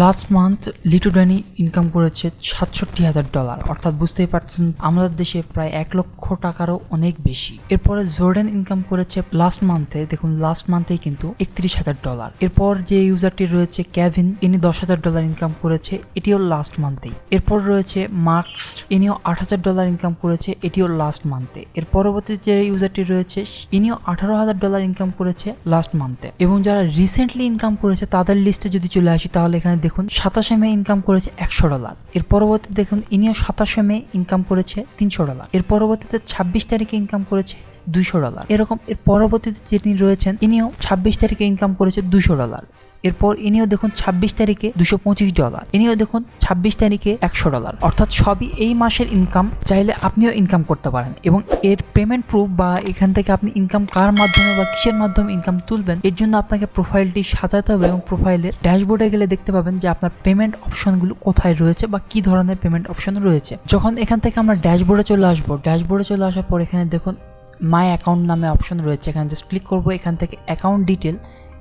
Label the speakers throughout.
Speaker 1: Last month লিটুডানি income করেছে $৬৭,০০০, অর্থাৎ বুঝতেই পারছেন আমাদের দেশে প্রায় ১ লক্ষ টাকারও অনেক বেশি। এরপরে জর্ডান ইনকাম করেছে লাস্ট মান্থে, দেখুন লাস্ট মান্থেই কিন্তু $৩১,০০০। এরপর যে ইউজারটি রয়েছে কেভিন, ইনি $১০,০০০ ইনকাম করেছে, এটিও লাস্ট মান্থেই। এরপর রয়েছে মার্কস, ইনিও $৮,০০০ ইনকাম করেছে, এটিও লাস্ট মান্থে। এর পরবর্তী যে ইউজারটি রয়েছে ইনিও $18,০০০ ইনকাম করেছে লাস্ট মান্থে। এবং যারা রিসেন্টলি ইনকাম করেছে তাদের লিস্টে যদি চলে আসি তাহলে এখানে দেখুন 27 মে ইনকাম করেছে $100। এর পরবর্তীতে দেখুন ইনিও 27 মে ইনকাম করেছে $300। এর পরবর্তীতে 26 তারিখে ইনকাম করেছে $200। এরকম এর পরবর্তীতে যিনি রয়েছেন ইনিও 26 তারিখে ইনকাম করেছে $200। এরপর ইনিও দেখুন 26 তারিখে $225, ইনিও দেখুন 26 তারিখে $100। অর্থাৎ সবই এই মাসের ইনকাম। চাইলে আপনিও ইনকাম করতে পারেন এবং এর পেমেন্ট প্রুফ বা এখান থেকে আপনি ইনকাম কার মাধ্যমে বা কিসের মাধ্যমে ইনকাম তুলবেন, এর জন্য আপনাকে প্রোফাইলটি সাজাতে হবে এবং প্রোফাইলের ড্যাশবোর্ডে গেলে দেখতে পাবেন যে আপনার পেমেন্ট অপশনগুলো কোথায় রয়েছে বা কি ধরনের পেমেন্ট অপশন রয়েছে। যখন এখান থেকে আমরা ড্যাশবোর্ডে চলে আসবো, ড্যাশবোর্ডে চলে আসার পর এখানে দেখুন মাই অ্যাকাউন্ট নামে অপশন রয়েছে, এখানে জাস্ট ক্লিক করবো। এখান থেকে অ্যাকাউন্ট ডিটেল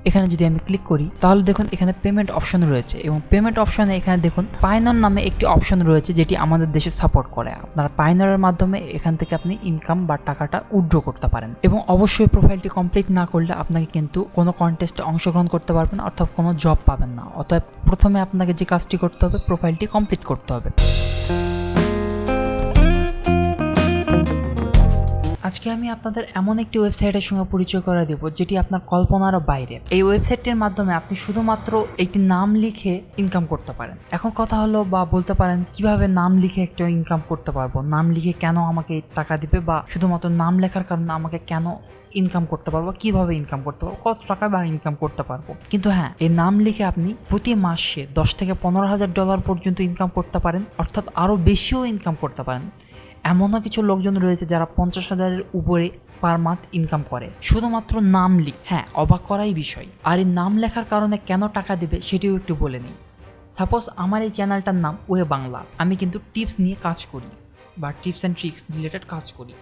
Speaker 1: এখানে যদি আমি ক্লিক করি তাহলে দেখুন এখানে পেমেন্ট অপশন রয়েছে এবং পেমেন্ট অপশনে এখানে দেখুন পাইনর নামে একটি অপশন রয়েছে যেটি আমাদের দেশে সাপোর্ট করে। আপনারা পাইনরের মাধ্যমে এখান থেকে আপনি ইনকাম বা টাকাটা উইথড্র করতে পারেন এবং অবশ্যই প্রোফাইলটি কমপ্লিট না করলে আপনাকে কিন্তু কোনো কন্টেস্টে অংশগ্রহণ করতে পারবেন না, অর্থাৎ কোনো জব পাবেন না। অতএব প্রথমে আপনাকে যে কাজটি করতে হবে প্রোফাইলটি কমপ্লিট করতে হবে। আজকে আমি আপনাদের এমন একটি ওয়েবসাইটের সঙ্গে পরিচয় করে দেব যেটি আপনার কল্পনারও বাইরে। এই ওয়েবসাইটটির মাধ্যমে আপনি শুধুমাত্র একটি নাম লিখে ইনকাম করতে পারেন। এখন কথা হলো বা বলতে পারেন কিভাবে নাম লিখে একটা ইনকাম করতে পারবো, নাম লিখে কেন আমাকে টাকা দিবে বা শুধুমাত্র নাম লেখার কারণে আমাকে কেন ইনকাম করতে পারবো, কিভাবে ইনকাম করতে পারবো, কত টাকা বা ইনকাম করতে পারবো। কিন্তু হ্যাঁ, এই নাম লিখে আপনি প্রতি মাসে $10,000 থেকে $15,000 পর্যন্ত ইনকাম করতে পারেন, অর্থাৎ আরও বেশিও ইনকাম করতে পারেন। এমনও কিছু লোকজন রয়েছে যারা 50,000-এর উপরে পার মান্থ ইনকাম করে শুধুমাত্র নাম লিখ। হ্যাঁ, অবাক করাই বিষয়। আর এই নাম লেখার কারণে কেন টাকা দিবে সেটিও একটু বলে নিই। সাপোজ আমার এই চ্যানেলটার নাম WayBangla, আমি কিন্তু টিপস নিয়ে কাজ করি বা টিপস অ্যান্ড ট্রিক্স রিলেটেড কাজ করি।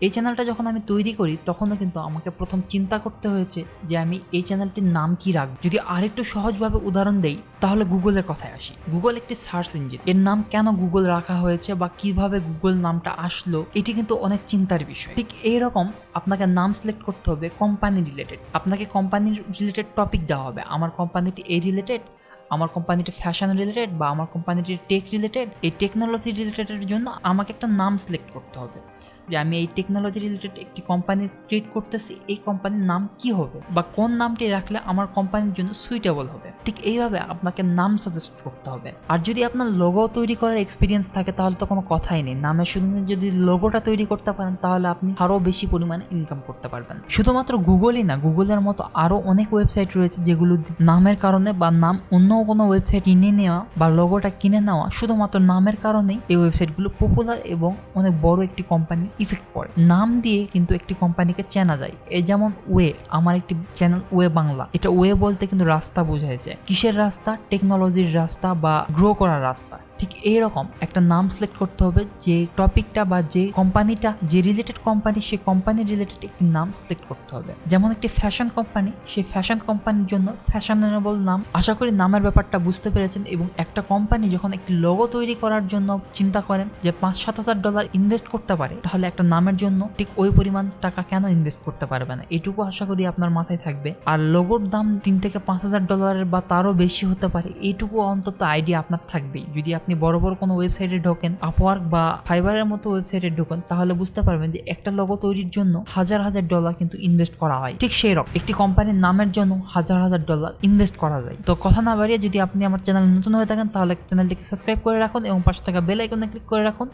Speaker 1: এই চ্যানেলটা যখন আমি তৈরি করি তখনও কিন্তু আমাকে প্রথম চিন্তা করতে হয়েছে যে আমি এই চ্যানেলটির নাম কি রাখব। যদি আরেকটু সহজভাবে উদাহরণ দেই তাহলে গুগলের কথায় আসি। গুগল একটি সার্চ ইঞ্জিন, এর নাম কেন গুগল রাখা হয়েছে বা কিভাবে গুগল নামটা আসলো এটি কিন্তু অনেক চিন্তার বিষয়। ঠিক এইরকম আপনাকে নাম সিলেক্ট করতে হবে কোম্পানি রিলেটেড। আপনাকে কোম্পানির রিলেটেড টপিক দেওয়া হবে, আমার কোম্পানিটি এই রিলেটেড, আমার কোম্পানিটি ফ্যাশন রিলেটেড বা আমার কোম্পানিটি টেক রিলেটেড। এই টেকনোলজি রিলেটেডের জন্য আমাকে একটা নাম সিলেক্ট করতে হবে যে আমি এই টেকনোলজি রিলেটেড একটি কোম্পানি ক্রিয়েট করতেছি, এই কোম্পানির নাম কি হবে বা কোন নামটি রাখলে আমার কোম্পানির জন্য সুইটেবল হবে। ঠিক এইভাবে আপনাকে নাম সাজেস্ট করতে হবে। আর যদি আপনার লোগো তৈরি করার এক্সপিরিয়েন্স থাকে তাহলে তো কোনো কথাই নেই। নামের শুধু যদি লোগোটা তৈরি করতে পারেন তাহলে আপনি আরও বেশি পরিমাণে ইনকাম করতে পারবেন। শুধুমাত্র গুগলই না, গুগলের মতো আরও অনেক ওয়েবসাইট রয়েছে যেগুলো নামের কারণে বা নাম অন্য কোনো ওয়েবসাইট কিনে নেওয়া বা লোগোটা কিনে নেওয়া শুধুমাত্র নামের কারণেই এই ওয়েবসাইটগুলো পপুলার এবং অনেক বড় একটি কোম্পানি ইফেক্ট পড়ে। নাম দিয়ে কিন্তু একটি কোম্পানিকে চেনা যায়। এই যেমন আমার একটি চ্যানেল WayBangla, এটা বলতে কিন্তু রাস্তা বোঝাইছে। কিসের রাস্তা? টেকনোলজির রাস্তা বা গ্রো করার রাস্তা। ঠিক এইরকম একটা নাম সিলেক্ট করতে হবে, যে টপিকটা বা যে কোম্পানিটা যে রিলেটেড কোম্পানি সেই কোম্পানি রিলেটেড একটি নাম সিলেক্ট করতে হবে। যেমন একটি ফ্যাশন কোম্পানি, সেই ফ্যাশন কোম্পানির জন্য ফ্যাশনেবল নাম। আশা করি নামের ব্যাপারটা বুঝতে পেরেছেন। এবং একটা কোম্পানি যখন একটি লোগো তৈরি করার জন্য চিন্তা করেন যে $5,000-7,000 ইনভেস্ট করতে পারে, তাহলে একটা নামের জন্য ঠিক ওই পরিমাণ টাকা কেন ইনভেস্ট করতে পারবে না, এটুকু আশা করি আপনার মাথায় থাকবে। আর লোগোর দাম $3,000 থেকে $5,000 বা তারও বেশি হতে পারে, এইটুকু অন্তত আইডিয়া আপনার থাকবেই। যদি আপনি বড় বড় কোনো ওয়েবসাইটে ঢোকেন, আপওয়ার্ক বা ফাইবারের মতো ওয়েবসাইটে ঢোকেন, তাহলে বুঝতে পারবেন যে একটা লোগো তৈরির জন্য $1,000 কিন্তু ইনভেস্ট করা হয়। ঠিক সেই রকম একটি কোম্পানির নামের জন্য $1,000 ইনভেস্ট করা যায়। তো কথা না বাড়িয়ে যদি আপনি আমার চ্যানেল নতুন হয়ে থাকেন তাহলে চ্যানেলটিকে সাবস্ক্রাইব করে রাখুন এবং পাশে থাকা বেল আইকনে ক্লিক করে রাখুন।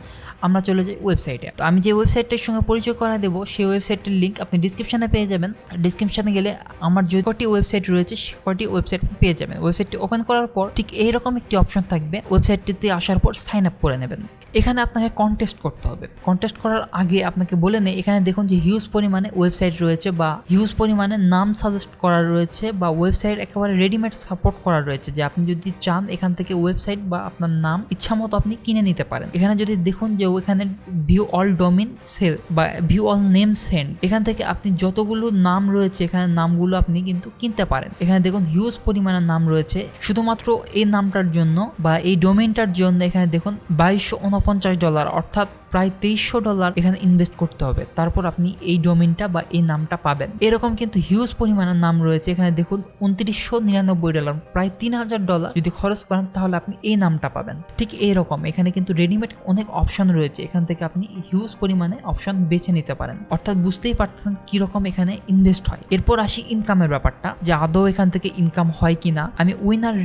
Speaker 1: আমরা চলে যাই ওয়েবসাইটে। তো আমি যে ওয়েবসাইটটির সঙ্গে পরিচয় করে দেবো সেই ওয়েবসাইটের লিঙ্ক আপনি ডিসক্রিপশনে পেয়ে যাবেন। ডিসক্রিপশনে গেলে আমার যে কটি ওয়েবসাইট রয়েছে সে কটি ওয়েবসাইট পেয়ে যাবেন। ওয়েবসাইটটি ওপেন করার পর ঠিক এইরকম একটি অপশন থাকবে। ওয়েবসাইটটিতে দিয়ে আসার পর সাইন আপ করে নেবেন। এখানে আপনাকে কন্টেস্ট করতে হবে। কন্টেস্ট করার আগে আপনাকে বলে নেই, এখানে দেখুন যে হিউজ পরিমাণে ওয়েবসাইট রয়েছে বা হিউজ পরিমাণে নাম সাজেস্ট করা রয়েছে বা ওয়েবসাইট একেবারে রেডিমেড সাপোর্ট করা রয়েছে, যে আপনি যদি চান এখান থেকে ওয়েবসাইট বা আপনার নাম ইচ্ছা মতো আপনি কিনে নিতে পারেন। এখানে যদি দেখুন যে ওখানে ভিউ অল ডোমেইন সেল বা ভিউ অল নেম সেন্ড, এখান থেকে আপনি যতগুলো নাম রয়েছে এখানে নামগুলো আপনি কিন্তু কিনতে পারেন। এখানে দেখুন হিউজ পরিমাণে নাম রয়েছে। শুধুমাত্র এই নামটার জন্য বা এই ডোমেইনটার জন্য এখানে দেখুন $2249 অর্থাৎ প্রায় $2300 এখানে ইনভেস্ট করতে হবে, তারপর আপনি এই ডোমেইনটা বা এই নামটা পাবেন। এরকম কিন্তু হিউজ পরিমাণের নাম রয়েছে। এখানে দেখুন $2999 প্রায় $3000 যদি খরচ করেন তাহলে আপনি এই নামটা পাবেন। ঠিক এইরকম এখানে কিন্তু রেডিমেড অনেক অপশন রয়েছে, এখান থেকে আপনি হিউজ পরিমাণে অপশন বেছে নিতে পারেন। অর্থাৎ বুঝতেই পারতেছেন কিরকম এখানে ইনভেস্ট হয়। এরপর আসি ইনকামের ব্যাপারটা, যে আদৌ এখান থেকে ইনকাম হয় কিনা। আমি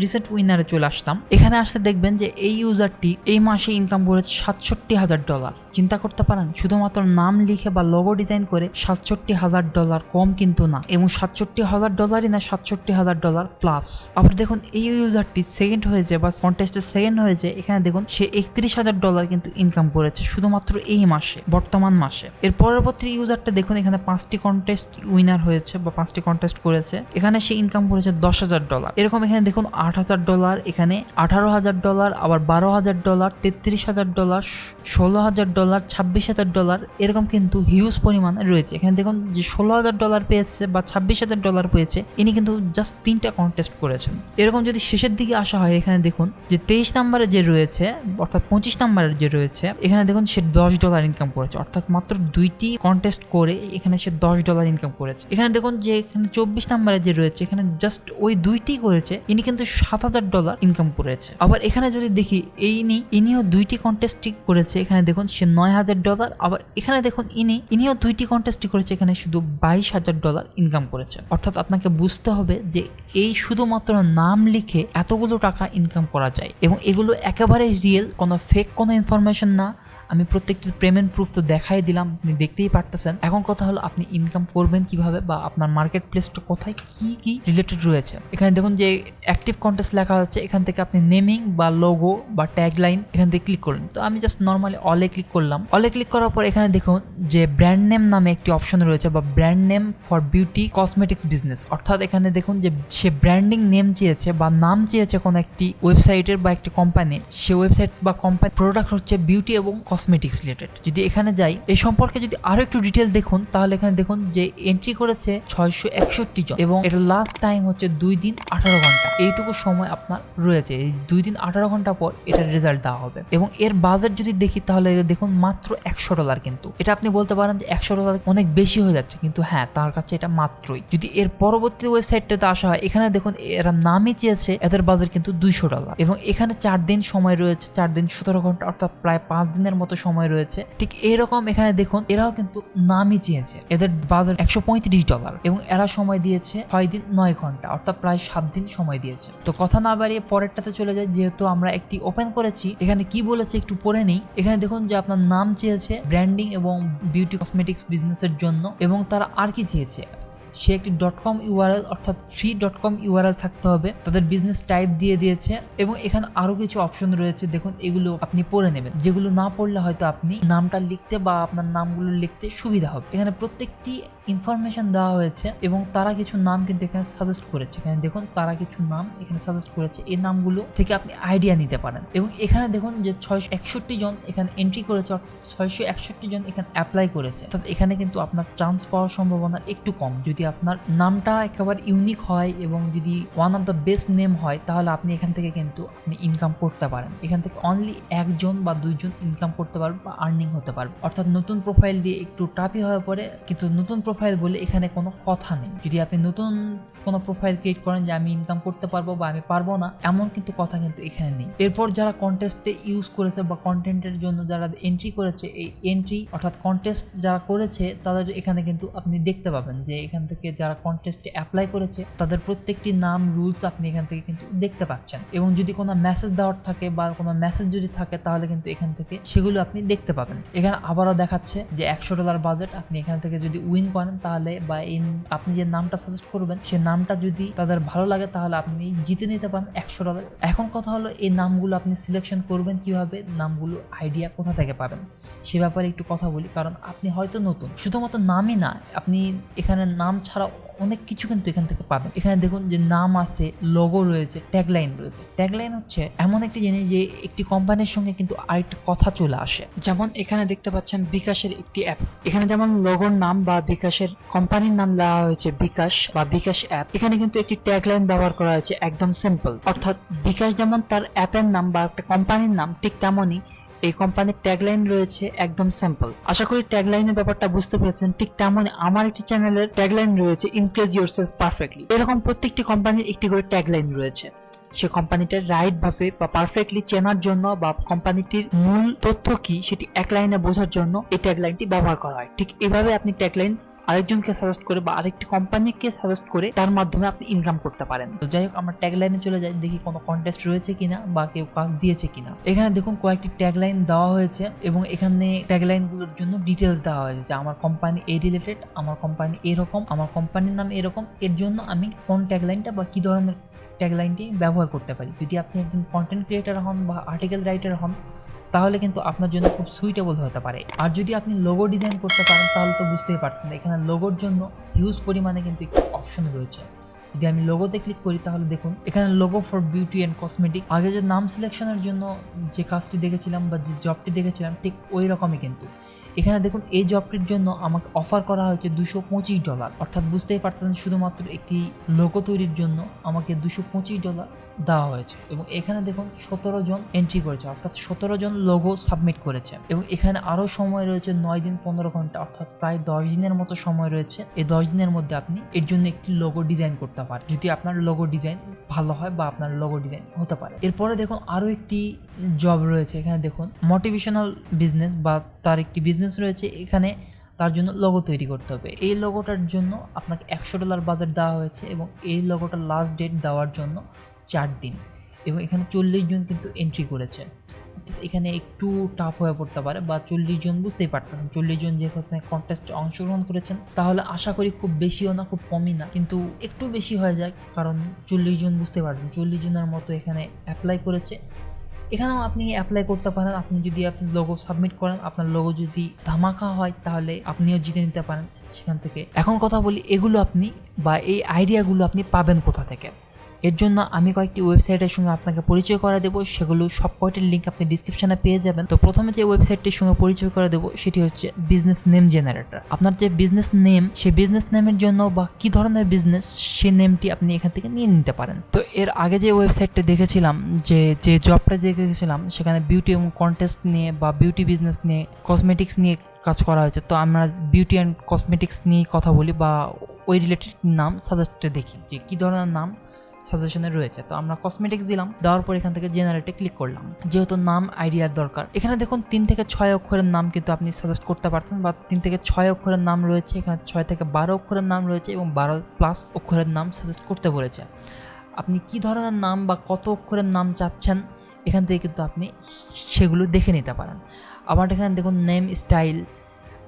Speaker 1: রিসেন্ট উইনারে চলে আসলাম। এখানে আসলে দেখবেন যে এই ইউজারটি এই মাসে ইনকাম করেছে $67,000। চিন্তা করতে পারেন, শুধুমাত্র নাম লিখে বা লোগো ডিজাইন করে $67,000 কম কিন্তু না, এবং $67,000 না, $67,000 প্লাস। আবার দেখুন এই ইউজারটি সেকেন্ড হয়েছে বা কন্টেস্টে সেকেন্ড হয়েছে, এখানে দেখুন সে $31,000 কিন্তু ইনকাম করেছে শুধুমাত্র এই মাসে, বর্তমান মাসে। এর পরবর্তী ইউজারটা দেখুন এখানে 5টি কন্টেস্ট উইনার হয়েছে বা 5টি কন্টেস্ট করেছে, এখানে সে ইনকাম করেছে $10,000। এরকম এখানে দেখুন $8,000, এখানে $18,000, আবার $12,000, $33,000, $16,000, $26,000, এরকম কিন্তু হিউজ পরিমাণে রয়েছে। এখানে দেখুন যে $16,000 পেয়েছে বা $26,000 পেয়েছে, ইনি কিন্তু জাস্ট 3টা কন্টেস্ট করেছেন। এরকম যদি শেষের দিকে আসা হয়, এখানে দেখুন যে 23 নম্বরে যে রয়েছে অর্থাৎ 25 নম্বরের যে রয়েছে, এখানে দেখুন সে $10 ইনকাম করেছে, অর্থাৎ মাত্র 2টি কন্টেস্ট করে এখানে সে $10 ইনকাম করেছে। এখানে দেখুন যে এখানে 24 নম্বরে যে রয়েছে, এখানে জাস্ট ওই 2টি করেছে, ইনি কিন্তু $7,000 ইনকাম করেছে। আবার এখানে যদি দেখি ইনিও 2টি কন্টেস্ট করেছে, এখানে দেখুন সে $9,000। আবার এখানে দেখুন ইনিও 2টি কন্টেস্ট করেছে, এখানে শুধু $22,000 ইনকাম করেছে। অর্থাৎ আপনাকে বুঝতে হবে যে এই শুধুমাত্র নাম লিখে এতগুলো টাকা ইনকাম করা যায়, এবং এগুলো একেবারে রিয়েল, কোনো ফেক কোনো ইনফরমেশন না। আমি প্রত্যেকটি পেমেন্ট প্রুফ তো দেখাই দিলাম, আপনি দেখতেই পারতেছেন। এখন কথা হলো আপনি ইনকাম করবেন কিভাবে বা আপনার মার্কেট প্লেসটা কোথায় কি রিলেটেড রয়েছে। এখানে দেখুন যে অ্যাক্টিভ কন্টেস্ট লেখা হচ্ছে, এখান থেকে আপনি নেমিং বা লোগো বা ট্যাগলাইন এখান থেকে ক্লিক করলেন। তো আমি জাস্ট নর্মালি অলে ক্লিক করলাম। অলে ক্লিক করার পর এখানে দেখুন যে ব্র্যান্ড নেম নামে একটি অপশন রয়েছে বা brand name for beauty cosmetics business. অর্থাৎ এখানে দেখুন যে সে ব্র্যান্ডিং নেম চেয়েছে বা নাম চেয়েছে কোনো একটি ওয়েবসাইটের বা একটি কোম্পানির। সে ওয়েবসাইট বা কোম্পানি প্রোডাক্ট হচ্ছে বিউটি এবং কসমেটিক্স রিলেটেড। যদি এখানে যাই, এই সম্পর্কে যদি আরো একটু ডিটেল দেখুন, তাহলে এখানে দেখুন যে এন্ট্রি করেছে 661 জন, এবং এটা লাস্ট টাইম হচ্ছে 2 দিন 18 ঘন্টা। এইটুকু সময় আপনার রয়েছে, এই 2 দিন 18 ঘন্টা পর এটার রেজাল্ট দেওয়া হবে। এবং এর বাজেট যদি দেখি তাহলে দেখুন মাত্র $100। কিন্তু এটা আপনি বলতে পারেন যে $100 অনেক বেশি হয়ে যাচ্ছে, কিন্তু হ্যাঁ তার কাছে এটা মাত্রই। যদি এর পরবর্তী ওয়েবসাইটটাতে আসা হয়, এখানে দেখুন এরা নামই চেয়েছে, এদের বাজেট কিন্তু $200, এবং এখানে 4 দিন সময় রয়েছে, 4 দিন 17 ঘন্টা, অর্থাৎ প্রায় 5 দিনের মতো সময় রয়েছে। ঠিক এরকম এখানে দেখুন এরাও কিন্তু নামই চেয়েছে, এদের বাজেট $135, এবং এরা সময় দিয়েছে 6 দিন 9 ঘন্টা, অর্থাৎ প্রায় 7 দিন সময় দিয়েছে। তো কথা না বাড়িয়ে পরেরটাতে চলে যায়, যেহেতু আমরা একটি ওপেন করেছি। এখানে কি বলেছে একটু পড়ে নেই। এখানে দেখুন যে আপনার নাম চেয়েছে ব্র্যান্ডিং এবং বিউটি কসমেটিক্স বিজনেসের জন্য, এবং তারা আর কি চেয়েছে, সে একটি .com URL অর্থাৎ ফ্রি .com URL থাকতে হবে, তাদের বিজনেস টাইপ দিয়ে দিয়েছে, এবং এখানে আরো কিছু অপশন রয়েছে। দেখুন এগুলো আপনি পড়ে নেবেন, যেগুলো না পড়লে হয়তো আপনি নামটা লিখতে বা আপনার নামগুলো লিখতে সুবিধা হবে। এখানে প্রত্যেকটি ইনফরমেশন দেওয়া হয়েছে, এবং তারা কিছু নাম কিন্তু এখানে সাজেস্ট করেছে। এখানে দেখুন তারা কিছু নাম এখানে সাজেস্ট করেছে, এই নামগুলো থেকে আপনি আইডিয়া নিতে পারেন। এবং এখানে দেখুন যে 661 জন এখানে এন্ট্রি করেছে, অর্থাৎ 661 জন এখানে অ্যাপ্লাই করেছে। অর্থাৎ এখানে কিন্তু আপনার চান্স পাওয়ার সম্ভাবনা একটু কম। যদি আপনার নামটা একেবারে ইউনিক হয় এবং যদি one of the best name হয়, তাহলে আপনি এখান থেকে কিন্তু আপনি ইনকাম করতে পারেন। এখান থেকে অনলি 1 জন বা 2 জন ইনকাম করতে পারবে বা আর্নিং হতে পারবে। অর্থাৎ নতুন প্রোফাইল দিয়ে একটু টাফই হয়ে পড়ে, কিন্তু নতুন প্রোফাইল বলে এখানে কোনো কথা নেই। যদি আপনি নতুন কোনো প্রোফাইল ক্রিয়েট করেন যে আমি ইনকাম করতে পারবো বা আমি পারবো না, এমন কিন্তু কথা কিন্তু এখানে নেই। এরপর যারা কন্টেস্টে ইউজ করেছে বা কন্টেন্টের জন্য যারা এন্ট্রি করেছে, এই এন্ট্রি অর্থাৎ কন্টেস্ট যারা করেছে তাদের এখানে কিন্তু আপনি দেখতে পাবেন যে এখান থেকে যারা কন্টেস্টে অ্যাপ্লাই করেছে তাদের প্রত্যেকটি নাম, রুলস আপনি এখান থেকে কিন্তু দেখতে পাচ্ছেন। এবং যদি কোনো মেসেজ দেওয়ার থাকে বা কোনো মেসেজ যদি থাকে, তাহলে কিন্তু এখান থেকে সেগুলো আপনি দেখতে পাবেন। এখানে আবারও দেখাচ্ছে যে $100 বাজেট, আপনি এখান থেকে যদি উইন করেন পারেন তাহলে, বা এই আপনি যে নামটা সাজেস্ট করবেন সে নামটা যদি তাদের ভালো লাগে তাহলে আপনি জিতে নিতে পারেন $100। এখন কথা হলো এই নামগুলো আপনি সিলেকশন করবেন কিভাবে, নামগুলো আইডিয়া কোথা থেকে পাবেন সে ব্যাপারে একটু কথা বলি। কারণ আপনি হয়তো নতুন, শুধুমাত্র নামই না, আপনি এখানে নাম ছাড়া অনেক কিছু কিন্তু এখান থেকে পাবেন। এখানে দেখুন যে নাম আছে, লোগো রয়েছে, ট্যাগলাইন রয়েছে। ট্যাগলাইন হচ্ছে এমন একটি জিনিস যে একটি কোম্পানির সঙ্গে কিন্তু আরেকটা কথা চলে আসে। যেমন এখানে দেখতে পাচ্ছেন বিকাশের একটি অ্যাপ, এখানে যেমন লোগোর নাম বা বিকাশের কোম্পানির নাম দেওয়া হয়েছে বিকাশ বা বিকাশ অ্যাপ। এখানে কিন্তু একটি ট্যাগলাইন ব্যবহার করা হয়েছে একদম সিম্পল, অর্থাৎ বিকাশ যেমন তার অ্যাপের নাম বা একটা কোম্পানির নাম, ঠিক তেমনই এই কোম্পানির ট্যাগলাইন রয়েছে একদম সিম্পল। আশা করি ট্যাগলাইনের ব্যাপারটা বুঝতে পেরেছেন। ঠিক তেমনই আমার একটি চ্যানেলের ট্যাগলাইন রয়েছে ইনক্রিজ ইয়োরসেলফ পারফেক্টলি। এরকম প্রত্যেকটি কোম্পানির একটি করে ট্যাগলাইন রয়েছে। সে কোম্পানিটার রাইট ভাবে বা পারফেক্টলি চেনার জন্য বা কোম্পানিটির মূল তথ্য কি সেটি এক লাইনে বোঝার জন্য এই ট্যাগলাইনটি ব্যবহার করা হয়। ঠিক এভাবে আপনি ট্যাগলাইন আরেকজনকে সাজেস্ট করে বা আরেকটি কোম্পানিকে সাজেস্ট করে তার মাধ্যমে আপনি ইনকাম করতে পারেন। তো যাই হোক, আমরা ট্যাগলাইনে চলে যাই, দেখি কোনো কন্টেস্ট রয়েছে কিনা বা কেউ কাজ দিয়েছে কিনা। এখানে দেখুন কয়েকটি ট্যাগলাইন দেওয়া হয়েছে এবং এখানে ট্যাগলাইনগুলোর জন্য ডিটেলস দেওয়া হয়েছে যে আমার কোম্পানি এই রিলেটেড, আমার কোম্পানি এরকম, আমার কোম্পানির নাম এরকম, এর জন্য আমি কোন ট্যাগলাইনটা বা কি ধরনের ট্যাগলাইনটি ব্যবহার করতে পারি। যদি আপনি একজন কন্টেন্ট ক্রিয়েটার হন বা আর্টিকেল রাইটার হন তাহলে কিন্তু আপনার জন্য খুব সুইটেবল হতে পারে। আর যদি আপনি লোগো ডিজাইন করতে পারেন তাহলে তো বুঝতেই পারছেন, এখানে লোগোর জন্য হিউজ পরিমাণে কিন্তু একটি অপশন রয়েছে। যদি আমি লোগোতে ক্লিক করি তাহলে দেখুন এখানে logo for beauty and cosmetic. আগে যে নাম সিলেকশনের জন্য যে কাজটি দেখেছিলাম বা যে জবটি দেখেছিলাম ঠিক ওই রকমই কিন্তু এখানে দেখুন এই জবটির জন্য আমাকে অফার করা হয়েছে $225, অর্থাৎ বুঝতেই পারছেন শুধুমাত্র একটি লোগো তৈরির জন্য আমাকে $225 দেওয়া হয়েছে। এবং এখানে দেখুন 17 জন এন্ট্রি করেছে, অর্থাৎ 17 জন লোগো সাবমিট করেছে। এবং এখানে আরও সময় রয়েছে 9 দিন 15 ঘন্টা, অর্থাৎ প্রায় 10 দিনের মতো সময় রয়েছে। এই 10 দিনের মধ্যে আপনি এর জন্য একটি লোগো ডিজাইন করতে পারেন, যদি আপনার লোগো ডিজাইন ভালো হয় বা আপনার লোগো ডিজাইন হতে পারে। এরপরে দেখুন আরও একটি জব রয়েছে, এখানে দেখুন মোটিভেশনাল বিজনেস বা তার একটি বিজনেস রয়েছে। এখানে তার জন্য লোগো তৈরি করতে হবে। এই লোগোটার জন্য আপনাকে $100 বাজেট দেওয়া হয়েছে এবং এই লোগোটার লাস্ট ডেট দেওয়ার জন্য 4 দিন। এবং এখানে 40 জন কিন্তু এন্ট্রি করেছে, অর্থাৎ এখানে একটু টাফ হয়ে পড়তে পারে, বা 40 জন বুঝতেই পারতেছেন 40 জন যেখানে কন্টেস্টে অংশগ্রহণ করেছেন তাহলে আশা করি খুব বেশিও না খুব কমই না, কিন্তু একটু বেশি হয়ে যায়। কারণ 40 জন বুঝতে পারছেন 40 জনের মতো এখানে অ্যাপ্লাই করেছে। এখানেও আপনি অ্যাপ্লাই করতে পারেন। আপনি যদি আপনি লোগো সাবমিট করেন, আপনার লোগো যদি ধামাকা হয় তাহলে আপনিও জিতে নিতে পারেন সেখান থেকে। এখন কথা বলি এগুলো আপনি বা এই আইডিয়াগুলো আপনি পাবেন কোথা থেকে। এর জন্য আমি কয়েকটি ওয়েবসাইটের সঙ্গে আপনাকে পরিচয় করে দেবো, সেগুলো সব কয়টির লিঙ্ক আপনি ডিসক্রিপশনে পেয়ে যাবেন। তো প্রথমে যে ওয়েবসাইটটির সঙ্গে পরিচয় করে দেবো সেটি হচ্ছে বিজনেস নেম জেনারেটর। আপনার যে বিজনেস নেম, সেই বিজনেস নেমের জন্য বা কি ধরনের বিজনেস সেই নেমটি আপনি এখান থেকে নিয়ে নিতে পারেন। তো এর আগে যে ওয়েবসাইটটা দেখেছিলাম, যে জবটা দেখেছিলাম সেখানে বিউটি এবং কন্টেস্ট নিয়ে বা বিউটি বিজনেস নিয়ে, কসমেটিক্স নিয়ে কাজ করা হয়েছে। তো আমরা বিউটি অ্যান্ড কসমেটিক্স নিয়ে কথা বলি বা ওই রিলেটেড নাম সাজেস্টে দেখি যে কী ধরনের নাম সাজেশনে রয়েছে। তো আমরা কসমেটিক্স দিলাম, দেওয়ার পর এখান থেকে জেনারেটে ক্লিক করলাম। যেহেতু নাম আইডিয়ার দরকার, এখানে দেখুন 3 থেকে 6 অক্ষরের নাম কিন্তু আপনি সাজেস্ট করতে পারছেন, বা 3 থেকে 6 অক্ষরের নাম রয়েছে, এখানে 6 থেকে 12 অক্ষরের নাম রয়েছে এবং 12+ অক্ষরের নাম সাজেস্ট করতে বলেছে। আপনি কি ধরনের নাম বা কত অক্ষরের নাম চাচ্ছেন এখান থেকে কিন্তু আপনি সেগুলো দেখে নিতে পারেন। আবার এখানে দেখুন নেম স্টাইল,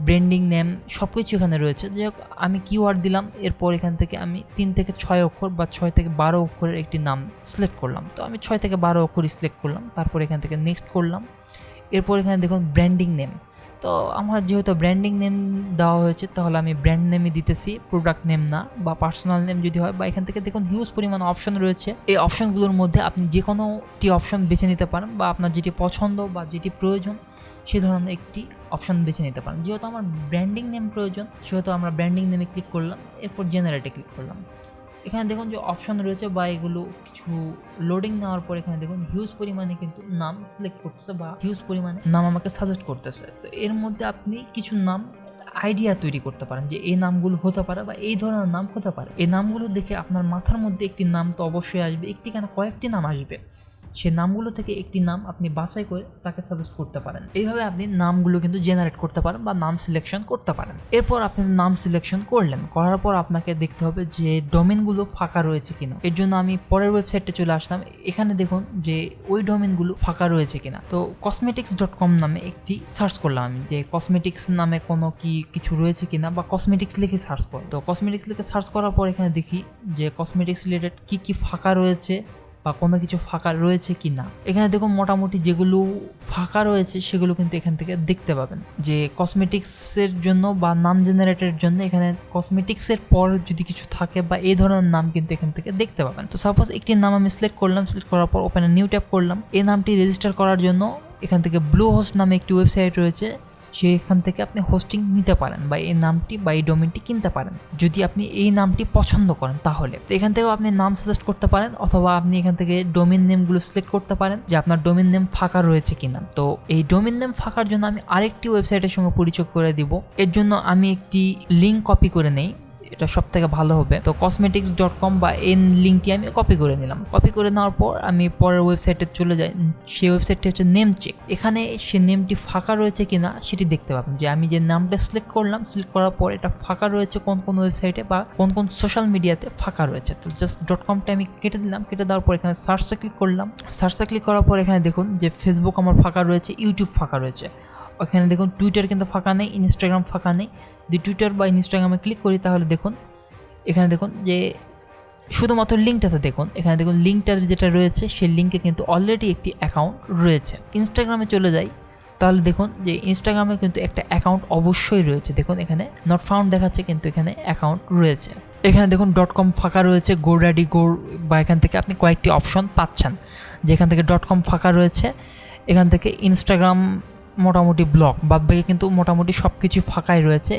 Speaker 1: ব্র্যান্ডিং নেম সব কিছু এখানে রয়েছে। যাই হোক, আমি কিওয়ার্ড দিলাম, এরপর এখান থেকে আমি 3 থেকে 6 অক্ষর বা 6 থেকে 12 অক্ষরের একটি নাম সিলেক্ট করলাম। তো আমি 6 থেকে 12 অক্ষর সিলেক্ট করলাম, তারপর এখান থেকে নেক্সট করলাম। এরপর এখানে দেখুন ব্র্যান্ডিং নেম। তো আমার যেহেতু ব্র্যান্ডিং নেম দেওয়া হয়েছে তাহলে আমি ব্র্যান্ড নেমই দিতেছি, প্রোডাক্ট নেম না, বা পার্সোনাল নেম যদি হয়। বা এখান থেকে দেখুন হিউজ পরিমাণ অপশন রয়েছে। এই অপশনগুলোর মধ্যে আপনি যে কোনোটি অপশন বেছে নিতে পারেন, বা আপনার যেটি পছন্দ বা যেটি প্রয়োজন সে ধরনের একটি অপশন বেছে নিতে পারেন। যেহেতু আমার ব্র্যান্ডিং নেম প্রয়োজন সেহেতু আমরা ব্র্যান্ডিং নেমে ক্লিক করলাম, এরপর জেনারেটে ক্লিক করলাম। এখানে দেখুন যে অপশন রয়েছে বা এগুলো কিছু লোডিং নেওয়ার পর এখানে দেখুন হিউজ পরিমাণে কিন্তু নাম সিলেক্ট করতেছে বা হিউজ পরিমাণে নাম আমাকে সাজেস্ট করতেছে। তো এর মধ্যে আপনি কিছু নাম আইডিয়া তৈরি করতে পারেন যে এই নামগুলো হতে পারে বা এই ধরনের নাম হতে পারে। এই নামগুলো দেখে আপনার মাথার মধ্যে একটি নাম তো অবশ্যই আসবে, একটি কেন কয়েকটি নাম আসবে। সেই নামগুলো থেকে একটি নাম আপনি বাছাই করে তাকে সাজেস্ট করতে পারেন। এইভাবে আপনি নামগুলো কিন্তু জেনারেট করতে পারেন বা নাম সিলেকশন করতে পারেন। এরপর আপনি নাম সিলেকশন করলেন, করার পর আপনাকে দেখতে হবে যে ডোমেনগুলো ফাঁকা রয়েছে কিনা। এর জন্য আমি পরের ওয়েবসাইটে চলে আসলাম। এখানে দেখুন যে ওই ডোমেনগুলো ফাঁকা রয়েছে কিনা। তো cosmetics.com নামে একটি সার্চ করলাম আমি, যে কসমেটিক্স নামে কোনো কিছু রয়েছে কিনা, বা কসমেটিক্স লিখে সার্চ করো। তো কসমেটিক্স লিখে সার্চ করার পর এখানে দেখি যে কসমেটিক্স রিলেটেড কি ফাঁকা রয়েছে বা কোনো কিছু ফাঁকা রয়েছে কি না। এখানে দেখুন মোটামুটি যেগুলো ফাঁকা রয়েছে সেগুলো কিন্তু এখান থেকে দেখতে পাবেন, যে কসমেটিক্সের জন্য বা নাম জেনারেটের জন্য এখানে কসমেটিক্সের পর যদি কিছু থাকে বা এই ধরনের নাম কিন্তু এখান থেকে দেখতে পাবেন। তো সাপোজ একটি নাম আমি সিলেক্ট করলাম, সিলেক্ট করার পর ওপেনে নিউ ট্যাপ করলাম। এই নামটি রেজিস্টার করার জন্য এখান থেকে ব্লু হোস্ট নামে একটি ওয়েবসাইট রয়েছে, সেখান থেকে আপনি হোস্টিং নিতে পারেন বা এই নামটি বা এই ডোমেনটি কিনতে পারেন যদি আপনি এই নামটি পছন্দ করেন। তাহলে তো এখান থেকেও আপনি নাম সাজেস্ট করতে পারেন, অথবা আপনি এখান থেকে ডোমেন নেমগুলো সিলেক্ট করতে পারেন যে আপনার ডোমেন নেম ফাঁকা রয়েছে কিনা। তো এই ডোমেন নেম ফাঁকার জন্য আমি আরেকটি ওয়েবসাইটের সঙ্গে পরিচয় করে দিব। এর জন্য আমি একটি লিঙ্ক কপি করে নেই, এটা সব থেকে ভালো হবে। তো cosmetics.com বা এই লিঙ্কটি আমি কপি করে নিলাম। কপি করে নেওয়ার পর আমি পরের ওয়েবসাইটে চলে যাই। সেই ওয়েবসাইটটি হচ্ছে নেম চেক। এখানে সে নেমটি ফাঁকা রয়েছে কিনা সেটি দেখতে পাবেন, যে আমি যে নামটা সিলেক্ট করলাম, সিলেক্ট করার পর এটা ফাঁকা রয়েছে কোন কোন ওয়েবসাইটে বা কোন কোন সোশ্যাল মিডিয়াতে ফাঁকা রয়েছে। তো জাস্ট .comটা আমি কেটে দিলাম। কেটে দেওয়ার পর এখানে সার্চে ক্লিক করলাম। সার্চে ক্লিক করার পর এখানে দেখুন যে ফেসবুক আমার ফাঁকা রয়েছে, ইউটিউব ফাঁকা রয়েছে। ওখানে দেখুন টুইটার কিন্তু ফাঁকা নেই, ইনস্টাগ্রাম ফাঁকা নেই। যদি টুইটার বা ইনস্টাগ্রামে ক্লিক করি তাহলে দেখুন এখানে দেখুন যে শুধুমাত্র লিঙ্কটাতে দেখুন, এখানে দেখুন লিঙ্কটার যেটা রয়েছে সেই লিঙ্কে কিন্তু অলরেডি একটি অ্যাকাউন্ট রয়েছে। ইনস্টাগ্রামে চলে যাই, তাহলে দেখুন যে ইনস্টাগ্রামে কিন্তু একটা অ্যাকাউন্ট অবশ্যই রয়েছে। দেখুন এখানে নট ফাউন্ড দেখাচ্ছে, কিন্তু এখানে অ্যাকাউন্ট রয়েছে। এখানে দেখুন .com ফাঁকা রয়েছে, গোডাডি বা এখান থেকে আপনি কয়েকটি অপশন পাচ্ছেন, যেখান থেকে .com ফাঁকা রয়েছে। এখান থেকে ইনস্টাগ্রাম মোটামুটি ব্লক, বাদবাকি কিন্তু মোটামুটি সব কিছু ফাঁকাই রয়েছে।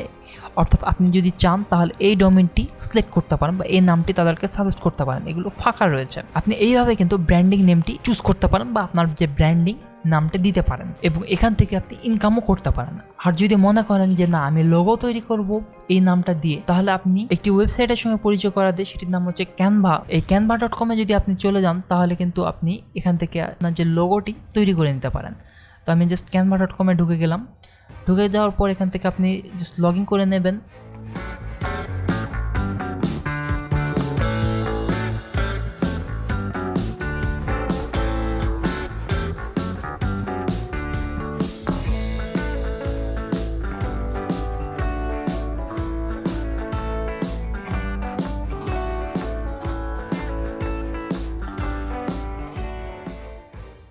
Speaker 1: অর্থাৎ আপনি যদি চান তাহলে এই ডোমেনটি সিলেক্ট করতে পারেন বা এই নামটি তাদেরকে সাজেস্ট করতে পারেন, এগুলো ফাঁকা রয়েছে। আপনি এইভাবে কিন্তু ব্র্যান্ডিং নেমটি চুজ করতে পারেন বা আপনার যে ব্র্যান্ডিং নামটা দিতে পারেন, এবং এখান থেকে আপনি ইনকামও করতে পারেন। আর যদি মনে করেন যে না আমি লোগো তৈরি করব এই নামটা দিয়ে, তাহলে আপনি একটি ওয়েবসাইটের সঙ্গে পরিচয় করা দিয়ে, সেটির নাম হচ্ছে ক্যানভা। এই canva.com যদি আপনি চলে যান তাহলে কিন্তু আপনি এখান থেকে আপনার যে লোগোটি তৈরি করে নিতে পারেন। তো আমি জাস্ট canva.com ঢুকে গেলাম। ঢুকে যাওয়ার পর এখান থেকে আপনি জাস্ট লগ ইন করে নেবেন।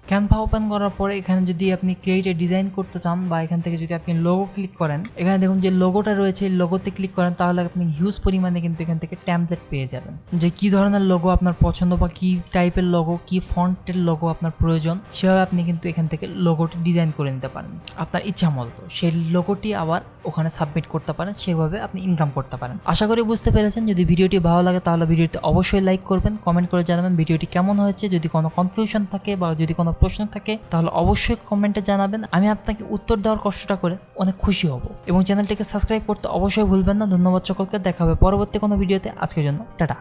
Speaker 1: ক্যানভা ওপেন করার পরে এখানে যদি আপনি ক্রিয়েট ডিজাইন করতে চান বা এখান থেকে যদি আপনি লোগো ক্লিক করেন, এখানে দেখুন যে লোগোটা রয়েছে, লোগোতে ক্লিক করেন, তাহলে আপনি হিউজ পরিমাণে কিন্তু এখান থেকে টেমপ্লেট পেয়ে যাবেন, যে কি ধরনের লোগো আপনার পছন্দ বা কি টাইপের লোগো, কি ফন্টের লোগো আপনার প্রয়োজন, সেভাবে আপনি কিন্তু এখান থেকে লোগোটি ডিজাইন করে নিতে পারেন আপনার ইচ্ছা মতো। সেই লোগোটি আবার ওখানে সাবমিট করতে পারেন, সেভাবে আপনি ইনকাম করতে পারেন। আশা করি বুঝতে পেরেছেন। যদি ভিডিওটি ভালো লাগে তাহলে ভিডিওটি অবশ্যই লাইক করবেন, কমেন্ট করে জানাবেন ভিডিওটি কেমন হয়েছে। যদি কোনো কনফিউশন থাকে বা যদি কোনো প্রশ্ন থাকে তাহলে অবশ্যই কমেন্টে জানাবেন, আমি আপনাকে উত্তর দেওয়ার কষ্টটা করে অনেক খুশি হব। এবং চ্যানেলটিকে সাবস্ক্রাইব করতে অবশ্যই ভুলবেন না। ধন্যবাদ সকলকে, দেখা হবে পরবর্তী কোনো ভিডিওতে। আজকের জন্য টাটা।